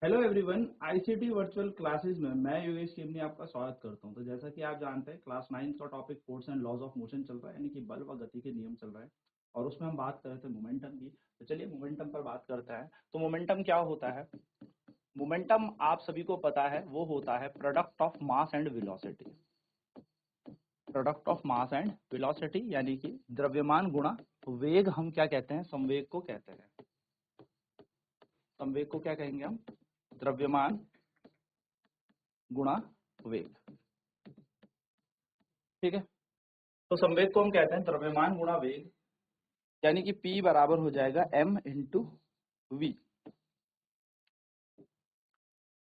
Hello everyone, ICT virtual classes में मैं योगेश केमनी आपका स्वागत करता हूं। तो जैसा कि आप जानते हैं, क्लास 9 का topic force and laws of motion चल रहा है, यानी कि बल व गति के नियम चल रहे हैं। और उसमें हम बात कर रहे थे मोमेंटम की। तो चलिए मोमेंटम पर बात करते हैं। तो मोमेंटम क्या होता है? मोमेंटम आप सभी को पता है, वो होता है product of mass and velocity. Product of mass and velocity यानी कि द्रव्यमान गुणा वेग। हम क्या कहते हैं? संवेग को कहते हैं। संवेग को क्या कहेंगे हम? द्रव्यमान गुणा वेग। ठीक है। तो संवेग को हम कहते हैं द्रव्यमान गुणा वेग, यानी कि P बराबर हो जाएगा m इंटू वी।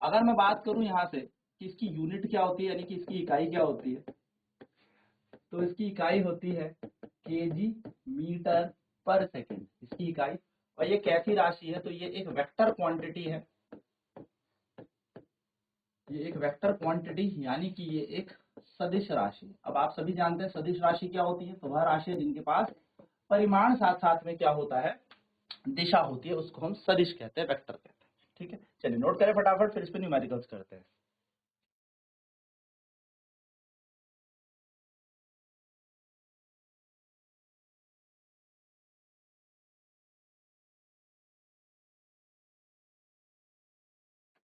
अगर मैं बात करूं यहाँ से कि इसकी यूनिट क्या होती है, यानी कि इसकी इकाई क्या होती है, तो इसकी इकाई होती है केजी मीटर पर सेकंड, इसकी इकाई। और ये कैसी राशि है? तो ये एक वेक्टर क्वांटिटी है। ये एक वेक्टर क्वांटिटी यानी कि ये एक सदिश राशि। अब आप सभी जानते हैं सदिश राशि क्या होती है। तो वह राशि है जिनके पास परिमाण साथ साथ में क्या होता है? दिशा होती है। उसको हम सदिश कहते हैं, वेक्टर कहते हैं। ठीक है, चलिए नोट करें फटाफट, फिर इस पे न्यूमेरिकल्स करते हैं।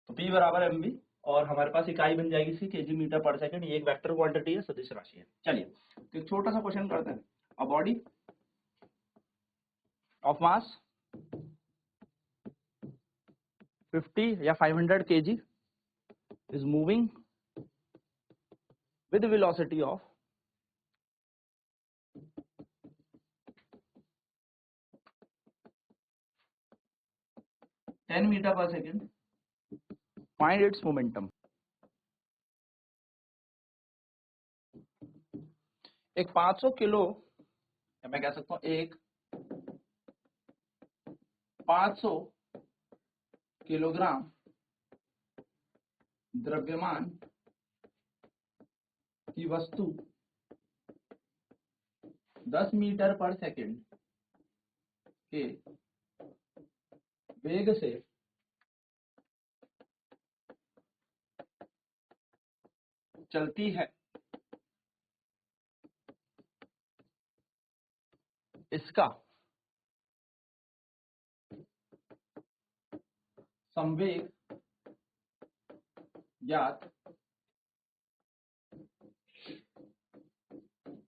तो P बराबर mv, और हमारे पास इकाई बन जाएगी इसकी केजी मीटर पर सेकंड। ये एक वेक्टर क्वांटिटी है, सदिश राशि है। चलिए तो एक छोटा सा क्वेश्चन करते हैं। अ बॉडी ऑफ मास 50 या 500 kg is moving with velocity of 10 metre पर सेकंड। Find it's momentum. एक 500 किलो, या मैं कह सकता हूं एक 500 किलोग्राम द्रव्यमान की वस्तु 10 मीटर पर सेकंड के वेग से चलती है। इसका संवेग ज्ञात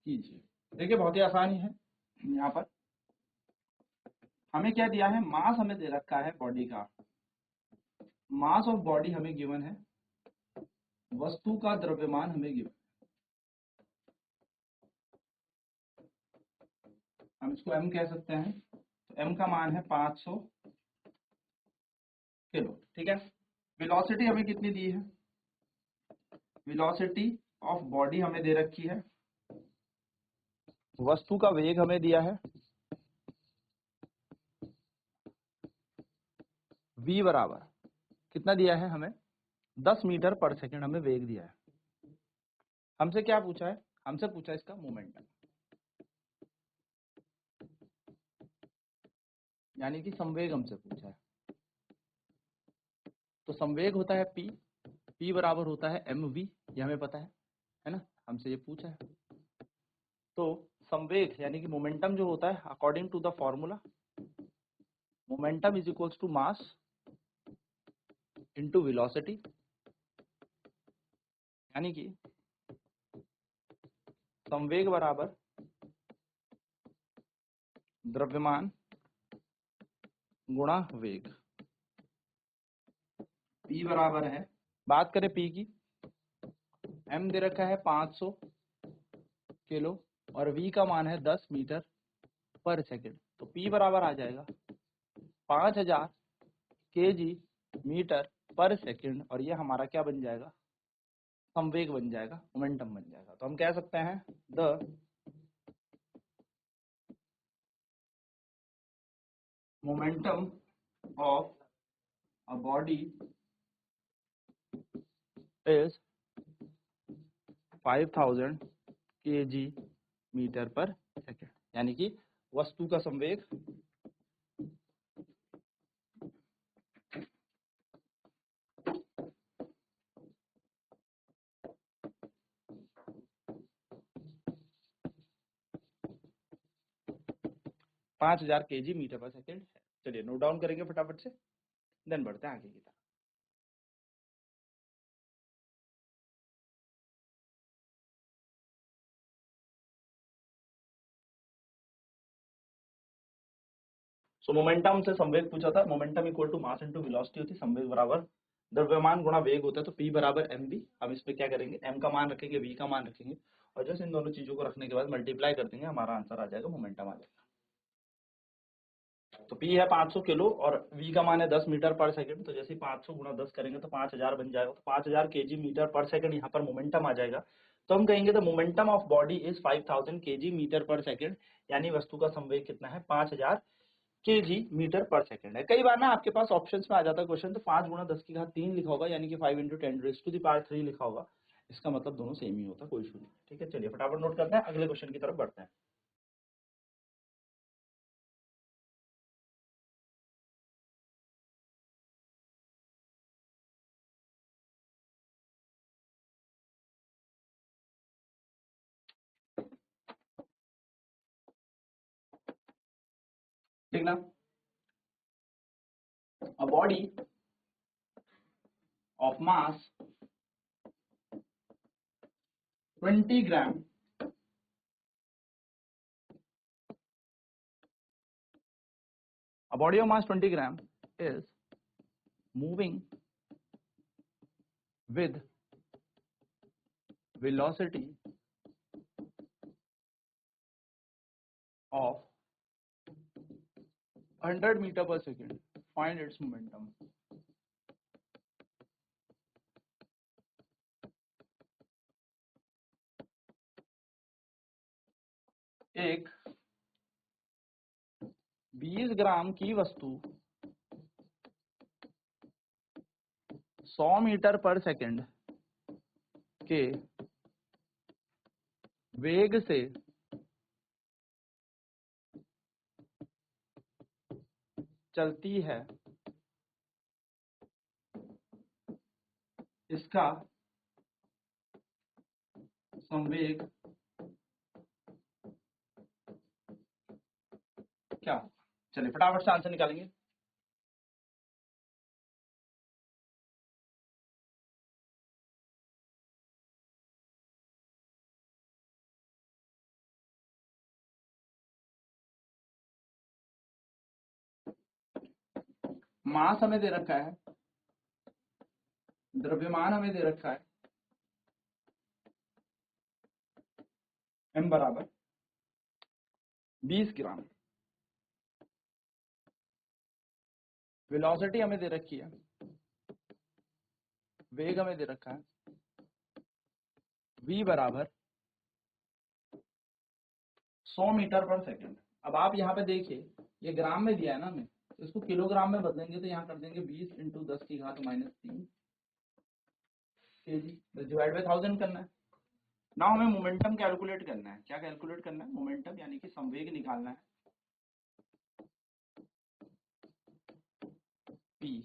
कीजिए। देखिए बहुत ही आसानी है। यहाँ पर हमें क्या दिया है? मास हमें दे रखा है बॉडी का। मास ऑफ बॉडी हमें गिवन है, वस्तु का द्रव्यमान हमें गिवन। हम इसको m कह सकते हैं। तो m का मान है 500 किलो। ठीक है। वेलोसिटी हमें कितनी दी है? वेलोसिटी ऑफ बॉडी हमें दे रखी है। वस्तु का वेग हमें दिया है v बराबर कितना दिया है हमें? 10 मीटर पर सेकंड हमें वेग दिया है। हमसे क्या पूछा है? हमसे पूछा है इसका मोमेंटम, यानी कि संवेग हमसे पूछा है। तो संवेग होता है p, p बराबर होता है mv, ये हमें पता है ना, हमसे ये पूछा है। तो संवेग यानी कि मोमेंटम जो होता है, according to the formula, momentum is equals to mass into velocity, यानी कि संवेग बराबर द्रव्यमान गुणा वेग। p बराबर है, बात करें p की, m दे रखा है 500 किलो और v का मान है 10 मीटर पर सेकंड। तो p बराबर आ जाएगा 5000 kg मीटर पर सेकंड, और ये हमारा क्या बन जाएगा? संवेग बन जाएगा, मोमेंटम बन जाएगा। तो हम कह सकते हैं the momentum of a body is 5000 kg metre पर सेकंड, यानी कि वस्तु का संवेग 5000 kg मीटर पर सेकेंड है। चलिए नोट डाउन करेंगे फटाफट से, देन बढ़ते हैं आगे की तरफ। सो मोमेंटम से संवेग पूछा था, momentum equal to mass into velocity होती है, संवेग बराबर द्रव्यमान गुणा वेग होता है, तो P बराबर mv। हम इस पे क्या करेंगे, m का मान रखेंगे, v का मान रखेंगे, और जैसे इन दोनों चीजों को रखने के बाद मल्टीप्लाई कर देंगे, हमारा आंसर आ जाएगा, मोमेंटम आ जाएगा। तो P है 500 किलो और v का मान है 10 मीटर पर सेकंड, तो जैसे 500 गुणा 10 करेंगे तो 5000 बन जाएगा, तो 5000 kg मीटर पर सेकंड यहाँ पर मोमेंटम आ जाएगा। तो हम कहेंगे the momentum of body is 5000 kg metre पर सेकंड, यानी वस्तु का संवेग कितना है, 5000 kg मीटर पर सेकंड है। कई बार ना आपके पास ऑप्शंस में आ जाता है क्वेश्चन, तो 5 गुणा 10 की घात 3 लिखा होगा, यानी कि 5 × 10⁻³ लिखा होगा, इसका मतलब दोनों सेम ही होता, कोई इशू नहीं। ठीक है, चलिए फटाफट नोट करते हैं, अगले क्वेश्चन की तरफ बढ़ते हैं। ठीक ना, a body of mass 20 gram a body of mass 20 gram is moving with velocity of 100 meter per second, find its momentum। एक 20 ग्राम की वस्तु 100 मीटर पर सेकंड के वेग से चलती है, इसका संवेग क्या? चलिए फटाफट से आंसर निकालेंगे। मास हमें दे रखा है, द्रव्यमान हमें दे रखा है m बराबर 20 ग्राम, वेलोसिटी हमें दे रखी है, वेग हमें दे रखा है v बराबर 100 मीटर पर सेकंड। अब आप यहाँ पे देखिए, ये ग्राम में दिया है ना हमें, तो इसको किलोग्राम में बदलेंगे, तो यहाँ कर देंगे 20 × 10⁻³ kg, डिवाइड बाय 1000 करना है। ना हमें मोमेंटम कैलकुलेट करना है, क्या कैलकुलेट करना है, मोमेंटम यानी कि संवेग निकालना है, p।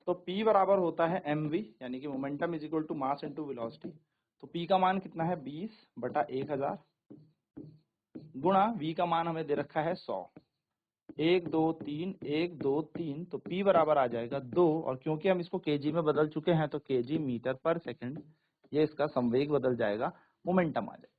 तो p बराबर होता है mv, यानी कि momentum is equal to mass into velocity. तो p का मान कितना है, 20/1000 गुणा v का मान हमें दे रखा है 100, 1 2 3 1 2 3, तो p बराबर आ जाएगा 2, और क्योंकि हम इसको kg में बदल चुके हैं तो kg मीटर पर सेकंड, ये इसका संवेग बदल जाएगा, मोमेंटम आ जाएगा।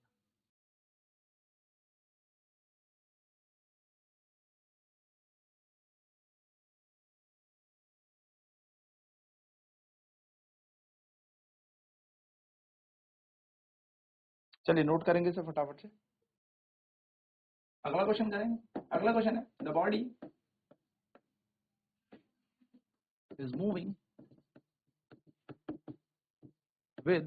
चलिए नोट करेंगे इसे फटाफट से, अगला क्वेश्चन करेंगे। अगला क्वेश्चन है, the body is moving with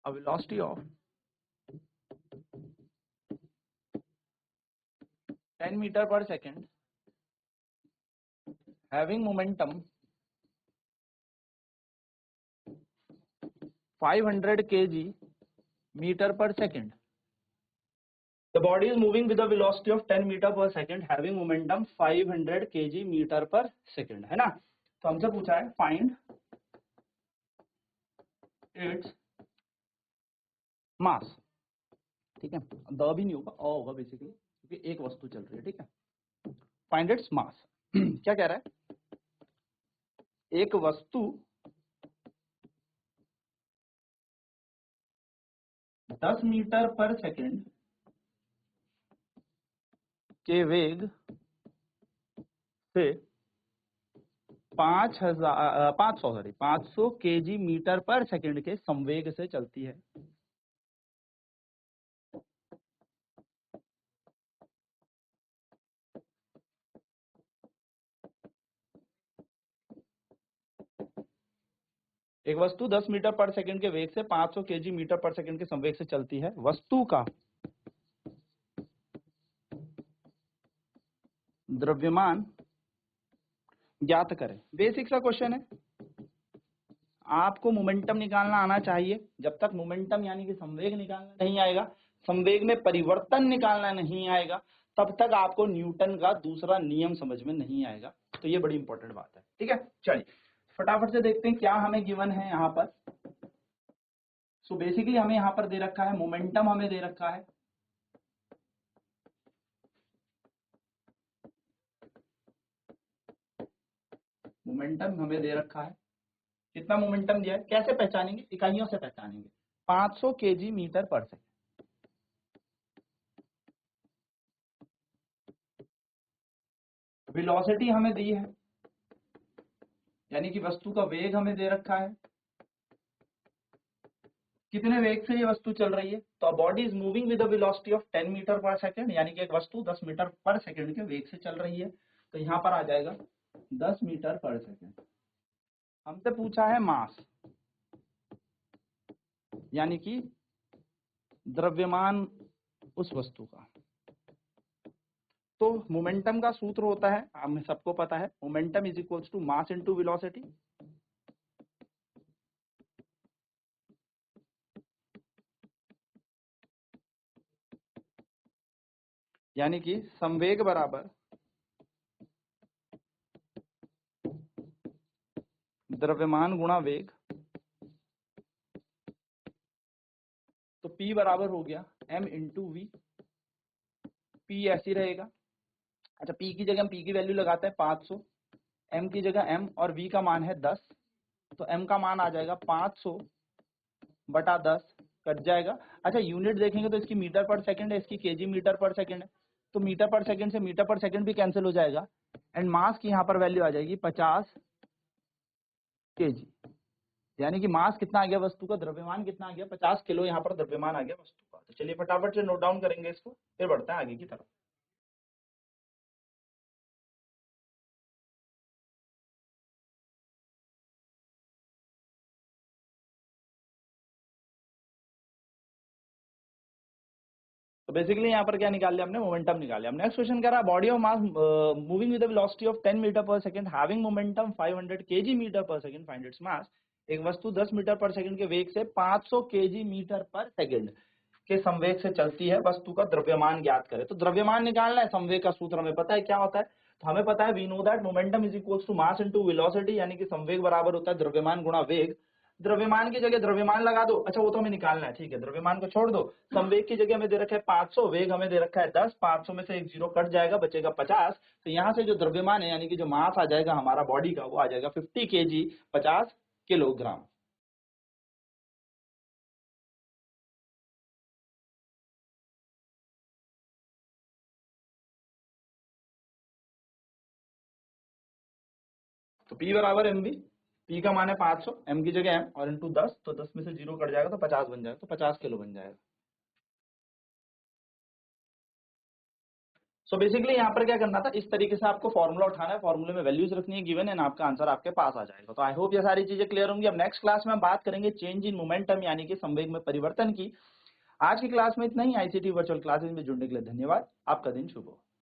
a velocity of 10 meter per second, having momentum 500 kg meter per second। The body is moving with a velocity of 10 meter per second, having momentum 500 kg meter per second, है ना। तो हमसे पूछा है find its mass, ठीक है, the भी नहीं होगा, अ होगा बेसिकली, क्योंकि एक वस्तु चल रही है, ठीक है। फाइंड इट्स मास। क्या कह रहा है, एक वस्तु 10 मीटर पर सेकंड के वेग से 500 केजी मीटर पर सेकंड के संवेग से चलती है। एक वस्तु 10 मीटर पर सेकंड के वेग से 500 केजी मीटर पर सेकंड के संवेग से चलती है। वस्तु का द्रव्यमान ज्ञात करें। बेसिक सा क्वेश्चन है, आपको मोमेंटम निकालना आना चाहिए। जब तक मोमेंटम यानी कि संवेग निकालना नहीं आएगा, संवेग में परिवर्तन निकालना नहीं आएगा, तब तक आपको न्यूटन का दूसरा नियम समझ में नहीं आएगा। तो ये बड़ी इंपॉर्टेंट बात है, ठीक है। चलिए फटाफट से देखते हैं क्या हमें गिवन है यहाँ पर। सो बेसिकली हमें यहाँ पर दे रखा है मोमेंटम, हमें दे रखा है मोमेंटम हमें दे रखा है। कितना मोमेंटम दिया है, कैसे पहचानेंगे, इकाइयों से पहचानेंगे। 500 केजी मीटर पर सेकंड। वेलोसिटी हमें दी है, यानी कि वस्तु का वेग हमें दे रखा है, कितने वेग से ये वस्तु चल रही है। तो body is moving with the velocity of 10 metre पर सेकंड, यानी कि एक वस्तु 10 मीटर पर सेकंड के वेग से चल रही है। तो यहाँ पर आ जाएगा 10 मीटर पर सेकंड। हमसे पूछा है मास, यानी कि द्रव्यमान उस वस्तु का। तो मोमेंटम का सूत्र होता है, हमें सबको पता है, momentum is equals to mass into velocity. यानी कि संवेग बराबर द्रव्यमान गुणा वेग। तो P बराबर हो गया m इंटू वी। P ऐसी रहेगा। अच्छा, P की जगह हम P की वैल्यू लगाते हैं 500, m की जगह m और v का मान है 10। तो m का मान आ जाएगा 500 बटा 10, कट जाएगा। अच्छा, यूनिट देखेंगे तो इसकी मीटर पर सेकंड है, इसकी केजी मीटर पर सेकंड है। तो मीटर पर सेकंड से मीटर पर सेकंड भी कैंसिल हो जाएगा, एंड मास की यहाँ पर वैल्यू आ जाएगी 50 केजी। यानी कि मास कितना आ गया वस्तु का, द्रव्यमान कितना आ गया, 50 किलो यहाँ पर द्रव्यमान आ गया वस्तु का। तो चलिए फटाफट से नोट डाउन करेंगे इसको, फिर बढ़ते हैं आगे की तरफ। तो बेसिकली यहाँ पर क्या निकाल लिया हमने, मोमेंटम निकाल लिया। नेक्स्ट क्वेश्चन कह रहा है body of mass moving with the velocity of 10 metre पर second having momentum 500 KG metre पर सेकंड, फाइंड इट्स मास। एक वस्तु 10 मीटर पर सेकंड के वेग से 500 केजी मीटर पर सेकंड के संवेग से चलती है, वस्तु का द्रव्यमान ज्ञात करे। तो द्रव्यमान निकालना है, संवेग का सूत्र हमें पता है क्या होता है। तो हमें पता है we know that momentum is equals to mass into velocity, यानी कि संवेग बराबर होता है द्रव्यमान गुणा वेग। द्रव्यमान की जगह द्रव्यमान लगा दो, अच्छा वो तो हमें निकालना है, ठीक है, द्रव्यमान को छोड़ दो। संवेग की जगह हमें दे रखा है 500, वेग हमें दे रखा है 10, 500 में से एक जीरो कट जाएगा, बचेगा 50। तो यहाँ से जो द्रव्यमान है यानी कि जो मास आ जाएगा हमारा बॉडी का, वो आ जाएगा 50 केजी, 50 किलोग्राम। तो P बराबर एम वी, P का मान है 500, m की जगह m और इंटू 10, तो 10 में से जीरो कट जाएगा तो 50 बन जाएगा, तो 50 किलो बन जाएगा। सो बेसिकली यहाँ पर क्या करना था, इस तरीके से आपको फॉर्मूला उठाना है, फॉर्मूले में वैल्यूज रखनी है गिवन एंड आपका आंसर आपके पास आ जाएगा। तो आई होप ये सारी चीजें क्लियर होंगी। अब नेक्स्ट क्लास में हम बात करेंगे चेंज इन मोमेंटम, यानी कि संवेग में परिवर्तन की। आज की क्लास में इतना ही। आईसीटी वर्चुअल क्लासेस में जुड़ने के लिए धन्यवाद। आपका दिन शुभ हो।